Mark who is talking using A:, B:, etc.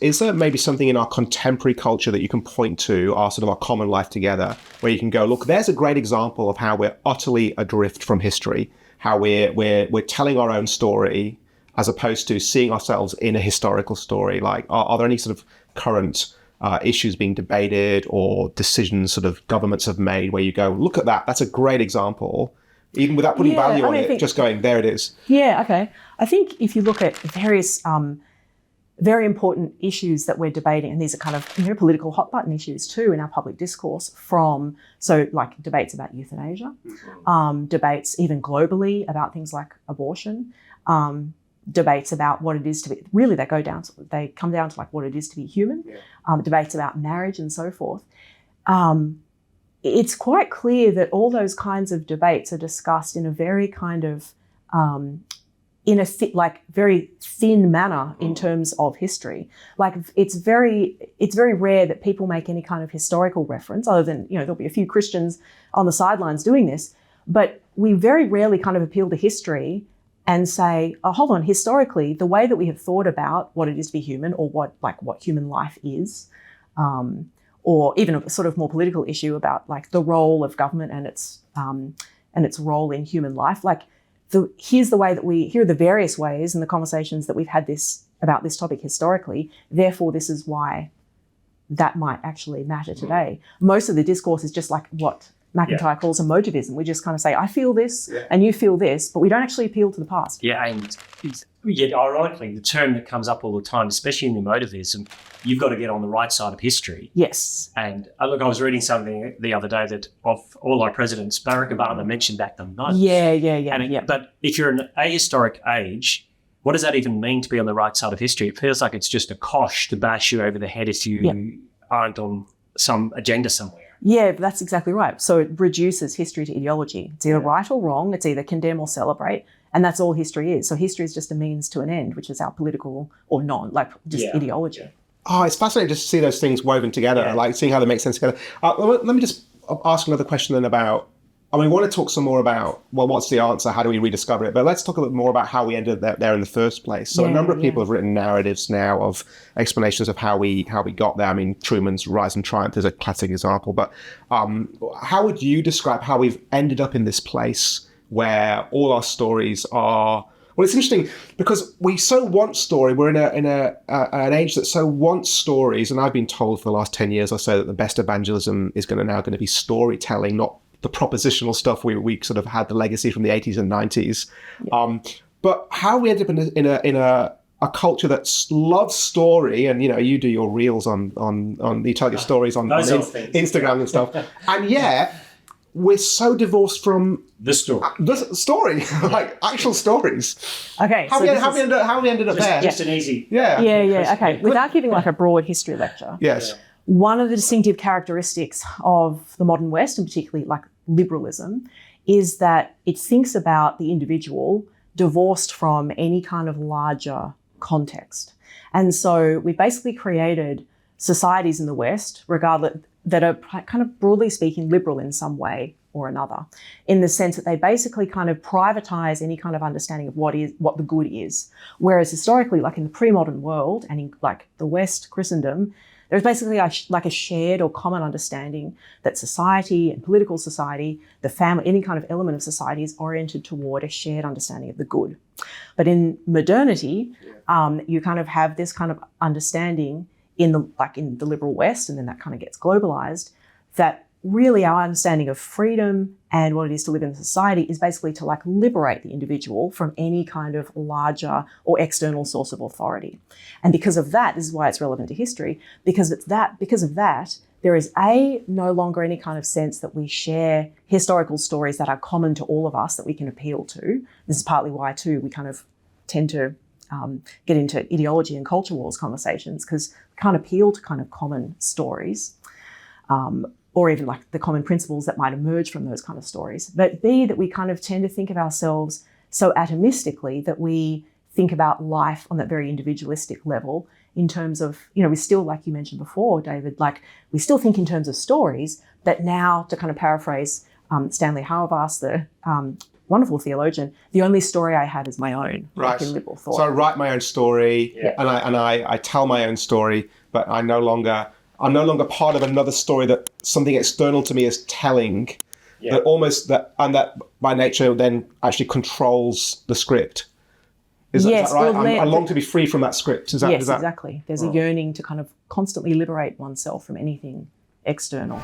A: Is there maybe something in our contemporary culture that you can point to, our sort of our common life together, where you can go, look, there's a great example of how we're utterly adrift from history, how we're telling our own story as opposed to seeing ourselves in a historical story? Like, are there any sort of current issues being debated or decisions sort of governments have made where you go, look at that, that's a great example, even without putting value on it, just going, there it is?
B: Yeah, okay. I think if you look at various very important issues that we're debating, and these are kind of political hot button issues too in our public discourse, so like debates about euthanasia, debates even globally about things like abortion, debates about what it is to be, really they come down to like what it is to be human, debates about marriage and so forth. It's quite clear that all those kinds of debates are discussed in a very kind of very thin manner in terms of history. Like it's very rare that people make any kind of historical reference, other than, there'll be a few Christians on the sidelines doing this, but we very rarely kind of appeal to history and say, oh, hold on, historically, the way that we have thought about what it is to be human, or what human life is, or even a sort of more political issue about like the role of government and its role in human life. Like, here are the various ways and the conversations that we've had about this topic historically. Therefore, this is why that might actually matter today. Most of the discourse is just like what McIntyre calls emotivism. We just kind of say, I feel this and you feel this, but we don't actually appeal to the past.
C: Yeah, and yet ironically, the term that comes up all the time, especially in emotivism, you've got to get on the right side of history.
B: Yes.
C: And look, I was reading something the other day that of all our presidents, Barack Obama mentioned back then.
B: Yeah.
C: But if you're in an ahistoric age, what does that even mean to be on the right side of history? It feels like it's just a cosh to bash you over the head if you aren't on some agenda somewhere.
B: Yeah, that's exactly right. So it reduces history to ideology. It's either right or wrong. It's either condemn or celebrate. And that's all history is. So history is just a means to an end, which is our political or ideology.
A: Oh, it's fascinating just to see those things woven together, like seeing how they make sense together. Let me just ask another question then about, we want to talk some more about, what's the answer? How do we rediscover it? But let's talk a bit more about how we ended up there in the first place. So a number of people have written narratives now of explanations of how we got there. I mean, Truman's Rise and Triumph is a classic example. But how would you describe how we've ended up in this place where all our stories are... Well, it's interesting because we so want story. We're in an age that so wants stories. And I've been told for the last 10 years or so that the best evangelism is now going to be storytelling, not the propositional stuff we sort of had the legacy from the 80s and 90s. But how we ended up in a culture that loves story, and you do your reels on you tell your stories on Instagram and stuff, and we're so divorced from
C: the
A: story, like actual stories.
B: Okay,
A: how we ended up there?
C: Just an easy.
B: Yeah. Okay, without giving like a broad history lecture.
A: Yes.
B: One of the distinctive characteristics of the modern West, and particularly like liberalism, is that it thinks about the individual divorced from any kind of larger context. And so we basically created societies in the West, that are kind of broadly speaking liberal in some way or another, in the sense that they basically kind of privatize any kind of understanding of what the good is. Whereas historically, like in the pre-modern world and in like the West, Christendom, there's basically like a shared or common understanding that society and political society, the family, any kind of element of society is oriented toward a shared understanding of the good. But in modernity, you kind of have this kind of understanding in the liberal West, and then that kind of gets globalized, that really our understanding of freedom and what it is to live in society is basically to like liberate the individual from any kind of larger or external source of authority. And because of that, this is why it's relevant to history, because of that, there is no longer any kind of sense that we share historical stories that are common to all of us that we can appeal to. This is partly why too we kind of tend to get into ideology and culture wars conversations, because we can't appeal to kind of common stories. Or even like the common principles that might emerge from those kind of stories. But B, that we kind of tend to think of ourselves so atomistically that we think about life on that very individualistic level in terms of, we still, like you mentioned before, David, like we still think in terms of stories, but now, to kind of paraphrase Stanley Hauerwas, the wonderful theologian, the only story I had is my own, like in liberal thought.
A: So I write my own story, and I tell my own story, but I'm no longer part of another story that something external to me is telling. That by nature then actually controls the script. Is that right? I long to be free from that script.
B: Exactly. There's a yearning to kind of constantly liberate oneself from anything external.